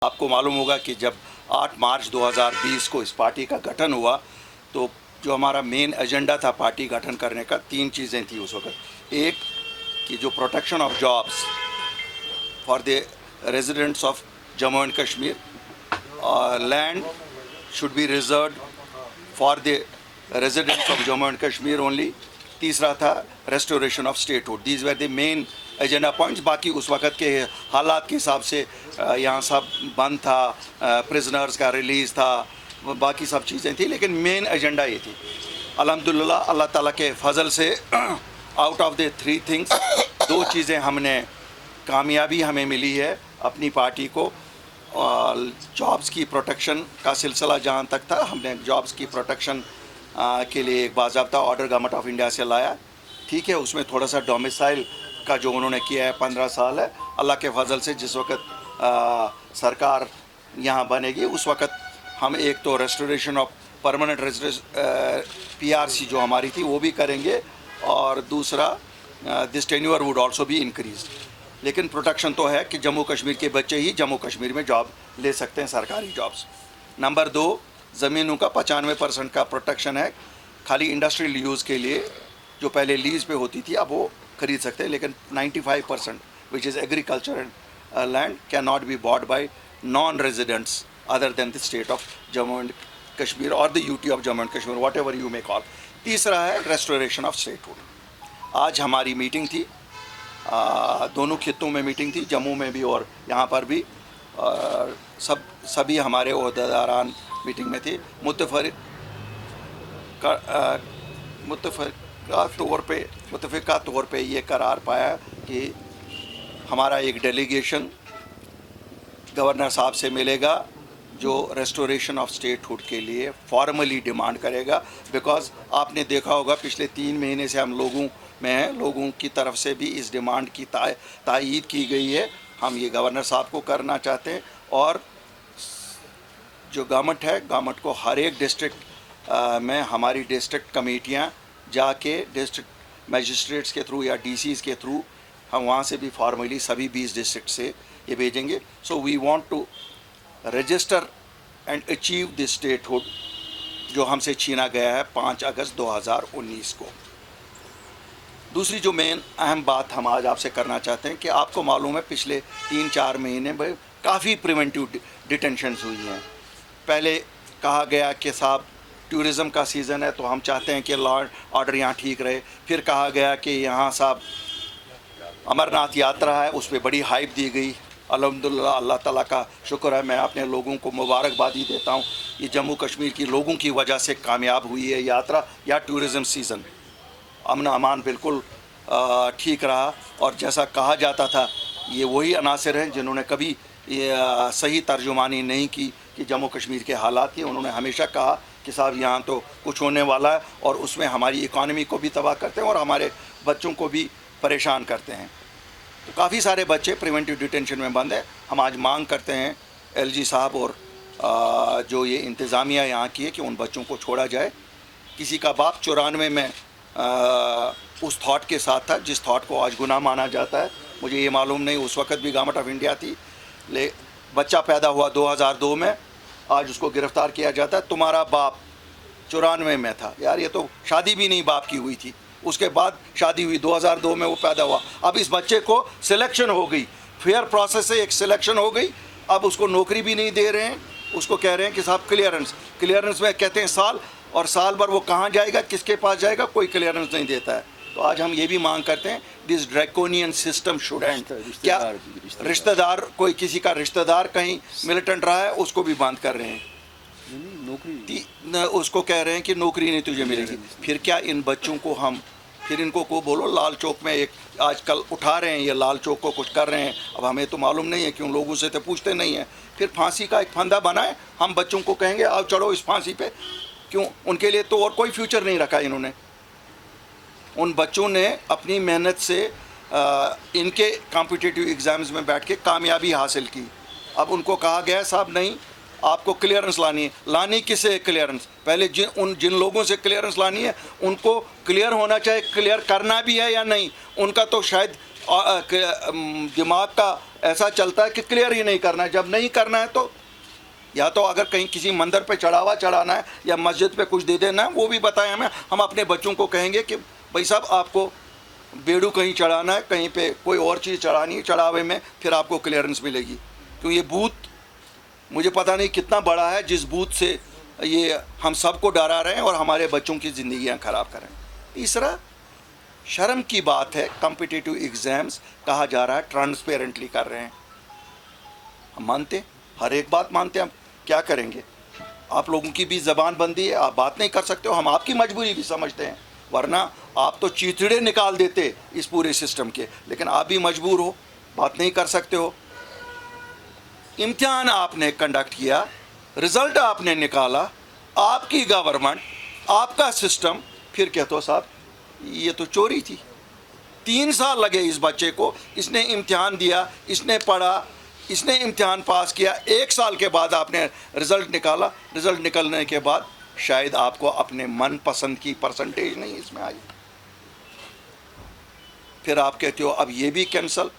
आपको मालूम होगा कि जब 8 मार्च 2020 को इस पार्टी का गठन हुआ तो जो हमारा मेन एजेंडा था पार्टी गठन करने का, 3 चीज़ें थी उस वक्त। एक कि जो protection of jobs for the residents of Jammu and Kashmir, land should be reserved for the residents of Jammu and Kashmir only. तीसरा था restoration of statehood. These were the main agenda points. बाकी उस वक़्त के हालात के हिसाब से यहाँ सब बंद था, प्रिजनर्स का रिलीज़ था, बाकी सब चीज़ें थी, लेकिन मेन एजेंडा ये थी। अल्हम्दुलिल्लाह अल्लाह ताला के फजल से आउट ऑफ द 3 थिंग्स 2 चीज़ें हमने कामयाबी हमें मिली है अपनी पार्टी को। जॉब्स की प्रोटेक्शन का सिलसिला जहाँ तक था, हमने जॉब्स की प्रोटेक्शन के लिए एक बाज़ाब्ता ऑर्डर गवर्नमेंट ऑफ इंडिया से लाया। ठीक है, उसमें थोड़ा सा डोमिसाइल का जो उन्होंने किया है 15 साल है। अल्लाह के फजल से जिस वक्त सरकार यहाँ बनेगी उस वक्त हम एक तो restoration of permanent residence PRC जो हमारी थी वो भी करेंगे, और दूसरा this tenure would also be increase. लेकिन प्रोटेक्शन तो है कि जम्मू कश्मीर के बच्चे ही जम्मू कश्मीर में जॉब ले सकते हैं, सरकारी जॉब्स। नंबर 2, ज़मीनों का 95% का प्रोटेक्शन है। खाली इंडस्ट्रियल यूज़ के लिए जो पहले लीज़ पे होती थी अब वो खरीद सकते हैं, लेकिन 95% which is agriculture and land can not be bought by non residents other than the state of Jammu and Kashmir और the UT of Jammu and Kashmir, whatever you may call. तीसरा है रेस्टोरेशन ऑफ स्टेटहुड। आज हमारी मीटिंग थी, दोनों खित्तों में meeting थी, जम्मू में भी और यहाँ पर भी। सभी हमारे ओहदेदारान मीटिंग में थे। मुत्तफ़िका तौर पे ये करार पाया कि हमारा एक डेलीगेशन गवर्नर साहब से मिलेगा जो रेस्टोरेशन ऑफ स्टेटहुड के लिए फॉर्मली डिमांड करेगा। बिकॉज़ आपने देखा होगा पिछले 3 महीने से हम लोगों में हैं, लोगों की तरफ से भी इस डिमांड की तायीद की गई है। हम ये गवर्नर साहब को करना चाहते हैं, और जो गवर्नमेंट है, गवर्नमेंट को हर एक डिस्ट्रिक्ट में हमारी डिस्ट्रिक्ट कमेटियाँ जाके डिस्ट्रिक्ट मजिस्ट्रेट्स के थ्रू या DCs के थ्रू हम वहाँ से भी फॉर्मली सभी 20 डिस्ट्रिक्ट से ये भेजेंगे। So we want to register and achieve this statehood जो हमसे छीना गया है 5 अगस्त 2019 को। दूसरी जो मेन अहम बात हम आज आपसे करना चाहते हैं कि आपको मालूम है पिछले 3-4 महीने में काफ़ी प्रिवेंटिव डिटेंशंस हुई हैं। पहले कहा गया कि साहब टूरिज़म का सीज़न है तो हम चाहते हैं कि लॉ ऑर्डर यहाँ ठीक रहे। फिर कहा गया कि यहाँ साहब अमरनाथ यात्रा है, उस पर बड़ी हाइप दी गई। अल्हम्दुलिल्लाह अल्लाह ताला का शुक्र है, मैं अपने लोगों को मुबारकबादी देता हूँ। ये जम्मू कश्मीर की लोगों की वजह से कामयाब हुई है यात्रा या टूरिज़म सीज़न। अमन अमान बिल्कुल ठीक रहा, और जैसा कहा जाता था ये वही अनासर हैं जिन्होंने कभी सही तर्जुमानी नहीं की कि जम्मू कश्मीर के हालात की। उन्होंने हमेशा कहा कि साहब यहाँ तो कुछ होने वाला है, और उसमें हमारी इकॉनमी को भी तबाह करते हैं और हमारे बच्चों को भी परेशान करते हैं। तो काफ़ी सारे बच्चे प्रिवेंटिव डिटेंशन में बंद हैं। हम आज मांग करते हैं LG साहब और जो ये इंतज़ामिया यहाँ की है कि उन बच्चों को छोड़ा जाए। किसी का बाप 94 में उस थॉट के साथ था जिस थॉट को आज गुनाह माना जाता है। मुझे ये मालूम नहीं, उस वक़्त भी गवर्नमेंट ऑफ इंडिया थी, बच्चा पैदा हुआ 2002 में, आज उसको गिरफ़्तार किया जाता है। तुम्हारा बाप 94 में था, यार ये तो शादी भी नहीं बाप की हुई थी, उसके बाद शादी हुई, 2002 में वो पैदा हुआ। अब इस बच्चे को सिलेक्शन हो गई, फेयर प्रोसेस से एक सिलेक्शन हो गई, अब उसको नौकरी भी नहीं दे रहे हैं, उसको कह रहे हैं कि साहब क्लियरेंस में कहते हैं साल, और साल भर वो कहाँ जाएगा, किसके पास जाएगा, कोई क्लियरेंस नहीं देता है। तो आज हम ये भी मांग करते हैं this draconian system should and. क्या रिश्तेदार, कोई किसी का रिश्तेदार कहीं मिलिटेंट रहा है उसको भी बंद कर रहे हैं, उसको कह रहे हैं कि नौकरी नहीं तुझे मिलेगी। फिर क्या इन बच्चों को हम फिर इनको को बोलो लाल चौक में एक आजकल उठा रहे हैं, ये लाल चौक को कुछ कर रहे हैं। अब हमें तो मालूम नहीं है, क्यों लोगों से तो पूछते नहीं हैं। फिर फांसी का एक फंदा बनाए, हम बच्चों को कहेंगे आओ चढ़ो इस फांसी पे, क्यों? उनके लिए तो और कोई फ्यूचर नहीं रखा इन्होंने। उन बच्चों ने अपनी मेहनत से इनके कॉम्पिटिटिव एग्ज़ाम्स में बैठ के कामयाबी हासिल की। अब उनको कहा गया साहब नहीं, आपको क्लियरेंस लानी है। लानी किसे क्लियरेंस? पहले जिन लोगों से क्लियरेंस लानी है उनको क्लियर होना चाहिए, क्लियर करना भी है या नहीं। उनका तो शायद दिमाग का ऐसा चलता है कि क्लियर ही नहीं करना है। जब नहीं करना है तो या तो अगर कहीं किसी मंदिर पे चढ़ावा चढ़ाना है या मस्जिद पे कुछ दे देना है वो भी बताएं हमें। हम अपने बच्चों को कहेंगे कि भाई साहब आपको बेड़ू कहीं चढ़ाना है, कहीं पे कोई और चीज़ चढ़ानी है चढ़ावे में, फिर आपको क्लियरेंस मिलेगी। क्योंकि ये बूथ मुझे पता नहीं कितना बड़ा है जिस बूथ से ये हम सबको डरा रहे हैं और हमारे बच्चों की ज़िंदगियाँ ख़राब करें। तीसरा, शर्म की बात है, कॉम्पिटिटिव एग्ज़ाम्स कहा जा रहा है ट्रांसपेरेंटली कर रहे हैं। हम मानते, हर एक बात मानते हैं, हम क्या करेंगे? आप लोगों की भी ज़बान बंदी है, आप बात नहीं कर सकते हो, हम आपकी मजबूरी भी समझते हैं, वरना आप तो चीथड़े निकाल देते इस पूरे सिस्टम के, लेकिन आप भी मजबूर हो, बात नहीं कर सकते हो। इम्तिहान आपने कंडक्ट किया, रिज़ल्ट आपने निकाला, आपकी गवर्नमेंट, आपका सिस्टम, फिर कहते हो साहब ये तो चोरी थी। 3 साल लगे इस बच्चे को, इसने इम्तिहान दिया, इसने पढ़ा, इसने इम्तिहान पास किया, 1 साल के बाद आपने रिज़ल्ट निकाला। रिज़ल्ट निकलने के बाद शायद आपको अपने मनपसंद की परसेंटेज नहीं इसमें आई, फिर आप कहते हो अब ये भी कैंसिल,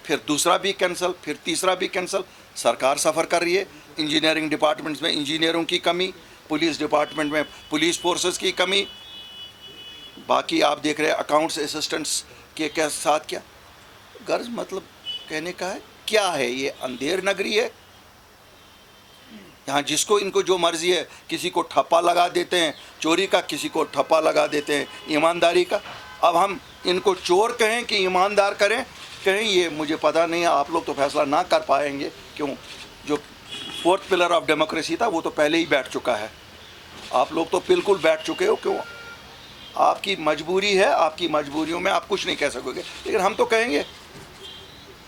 फिर दूसरा भी कैंसिल, फिर तीसरा भी कैंसिल। सरकार सफ़र कर रही है, इंजीनियरिंग डिपार्टमेंट्स में इंजीनियरों की कमी, पुलिस डिपार्टमेंट में पुलिस फोर्सेस की कमी, बाकी आप देख रहे हैं अकाउंट्स असिस्टेंट्स के क्या साथ क्या। गर्ज मतलब कहने का है क्या है, ये अंधेर नगरी है यहाँ जिसको इनको जो मर्जी है, किसी को ठप्पा लगा देते हैं चोरी का, किसी को ठप्पा लगा देते हैं ईमानदारी का। अब हम इनको चोर कहें कि ईमानदार कहें ये मुझे पता नहीं है। आप लोग तो फैसला ना कर पाएंगे, क्यों? जो 4th पिलर ऑफ डेमोक्रेसी था वो तो पहले ही बैठ चुका है, आप लोग तो बिल्कुल बैठ चुके हो। क्यों? आपकी मजबूरी है, आपकी मजबूरियों में आप कुछ नहीं कह सकोगे, लेकिन हम तो कहेंगे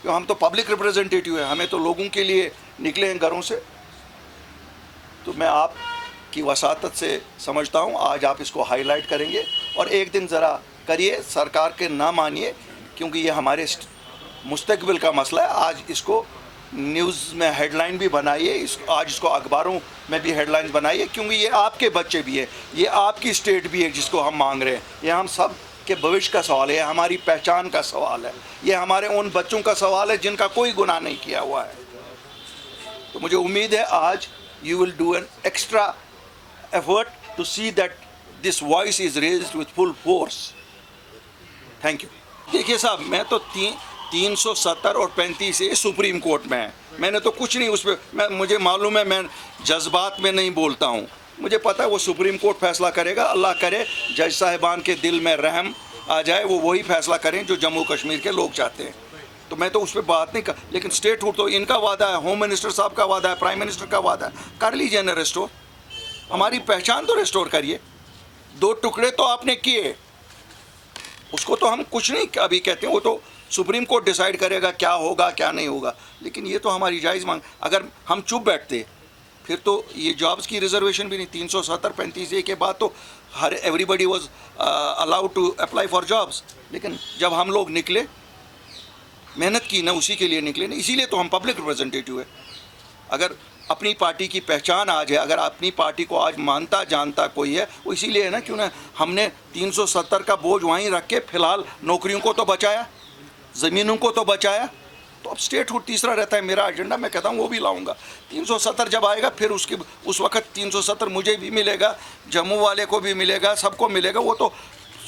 क्यों, हम तो पब्लिक रिप्रेजेंटेटिव हैं, हमें तो लोगों के लिए निकले हैं घरों से। तो मैं आपकी वसातत से समझता हूँ आज आप इसको हाईलाइट करेंगे और एक दिन ज़रा करिए, सरकार के ना मानिए, क्योंकि ये हमारे मुस्तकबिल का मसला है। आज इसको न्यूज़ में हेडलाइन भी बनाइए, आज इसको अखबारों में भी हेडलाइंस बनाइए, क्योंकि ये आपके बच्चे भी है, ये आपकी स्टेट भी है जिसको हम मांग रहे हैं। ये हम सब के भविष्य का सवाल है, ये हमारी पहचान का सवाल है, ये हमारे उन बच्चों का सवाल है जिनका कोई गुनाह नहीं किया हुआ है। तो मुझे उम्मीद है आज you will do an extra effort to see that this voice is raised with full force. Thank you. देखिए साहब, मैं तो 370 और 35 से सुप्रीम कोर्ट में है, मैंने तो कुछ नहीं उस पर, मुझे मालूम है, मैं जज्बात में नहीं बोलता हूँ, मुझे पता है वो सुप्रीम कोर्ट फैसला करेगा। अल्लाह करे जज साहिबान के दिल में रहम आ जाए, वो वही फैसला करें जो जम्मू कश्मीर के लोग चाहते हैं। तो मैं तो उस पर बात नहीं कर, लेकिन स्टेटहुड तो इनका वादा है, होम मिनिस्टर साहब का वादा है, प्राइम मिनिस्टर का वादा है, कर लीजिए ना रेस्टोर, हमारी पहचान तो रेस्टोर करिए। 2 टुकड़े तो आपने किए, उसको तो हम कुछ नहीं अभी कहते हैं, वो तो सुप्रीम कोर्ट डिसाइड करेगा क्या होगा क्या नहीं होगा, लेकिन ये तो हमारी जायज़ मांग। अगर हम चुप बैठते फिर तो ये जॉब्स की रिजर्वेशन भी नहीं, 370-35 के बाद तो everybody was allowed to apply for jobs. लेकिन जब हम लोग निकले, मेहनत की ना, उसी के लिए निकले ना, इसीलिए तो हम पब्लिक रिप्रेजेंटेटिव है। अगर अपनी पार्टी की पहचान आज है, अगर अपनी पार्टी को आज मानता जानता कोई है, वो इसीलिए है ना, क्यों ना हमने 370 का बोझ वहीं रख के फिलहाल नौकरियों को तो बचाया, ज़मीनों को तो बचाया। तो अब स्टेटहुड तीसरा रहता है मेरा एजेंडा, मैं कहता हूँ वो भी लाऊंगा। 370 जब आएगा फिर उस वक्त 370 मुझे भी मिलेगा, जम्मू वाले को भी मिलेगा, सबको मिलेगा, वो तो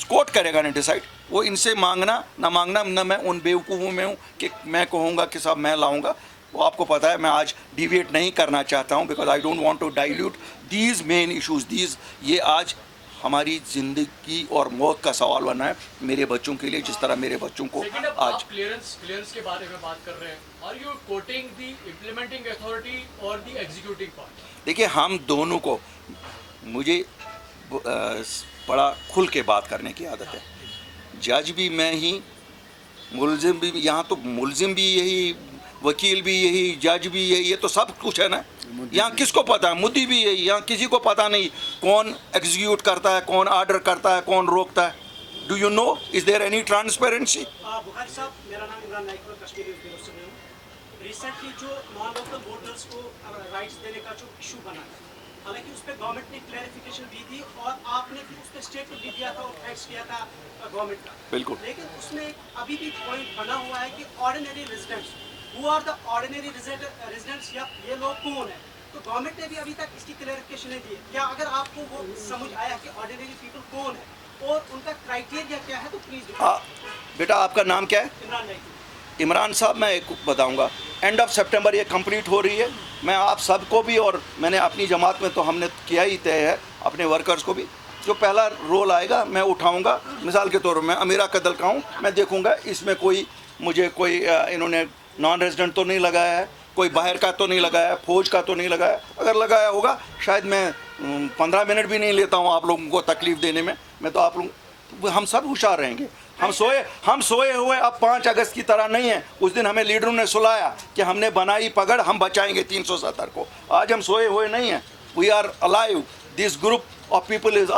कोर्ट करेगा ना डिसाइड। वो इनसे मांगना ना मांगना, ना मैं उन बेवकूफ़ों में हूँ कि मैं कहूँगा कि साहब मैं लाऊंगा। वो आपको पता है मैं आज डिविएट नहीं करना चाहता हूँ, because I don't want to dilute these main issues. ये आज हमारी ज़िंदगी और मौत का सवाल बना है मेरे बच्चों के लिए, जिस तरह मेरे बच्चों को आज क्लियरेंस के बारे में बात कर रहे हैं। Are you quoting the implementing authority और द एग्जीक्यूटिव पार्ट? देखिए, हम दोनों को, मुझे बड़ा खुल के बात करने की आदत है। जज भी मैं ही, मुलजिम भी, यहाँ तो मुलजिम भी यही, वकील भी यही, जज भी यही, ये तो सब कुछ है ना। यहाँ किसको पता है? मुद्दी भी यही, यहाँ किसी को पता नहीं कौन एग्जीक्यूट करता है, कौन ऑर्डर करता है, कौन रोकता है। Do you know, is there any transparency? Bukhari sahab, मेरा नाम इमरान नाइक है, कश्मीरी ब्यूरो से हूँ। रिसेंटली जो नॉन लोकल वोटर्स को राइट्स देने का जो इशू बना है, हालांकि उस पर गवर्नमेंट ने क्लैरिफिकेशन दी थी और आपने फिर उस पर स्टेटमेंट भी दिया था और थैंक्स किया था गवर्नमेंट का। बिल्कुल। लेकिन उसमें अभी भी पॉइंट बना हुआ है कि ordinary residents who are the ordinary residents या ये लोग कौन है। तो गवर्नमेंट ने भी अभी तक इसकी क्लैरिफिकेशन नहीं दी है। क्या अगर आपको वो समझ आया कि ऑर्डिनरी पीपल कौन है और उनका क्राइटेरिया क्या है तो प्लीज बेटा आपका नाम क्या है? इमरान नाइक। इमरान साहब, मैं एक बताऊंगा, एंड ऑफ सितंबर ये कंप्लीट हो रही है। मैं आप सबको भी, और मैंने अपनी जमात में तो हमने किया ही तय है, अपने वर्कर्स को भी जो पहला रोल आएगा मैं उठाऊंगा। मिसाल के तौर पर मैं अमीरा कदल का हूँ, मैं देखूंगा इसमें मुझे कोई इन्होंने नॉन रेजिडेंट तो नहीं लगाया है, कोई बाहर का तो नहीं लगाया, फौज का तो नहीं लगाया। अगर लगाया होगा शायद मैं 15 मिनट भी नहीं लेता हूँ आप लोगों को तकलीफ़ देने में। मैं तो आप लोग, हम सब होशियार रहेंगे। हम सोए हुए अब 5 अगस्त की तरह नहीं है। उस दिन हमें लीडरों ने सुलाया कि हमने बनाई पकड़, हम बचाएंगे 370 को। आज हम सोए हुए नहीं हैं। We are alive. This group of people is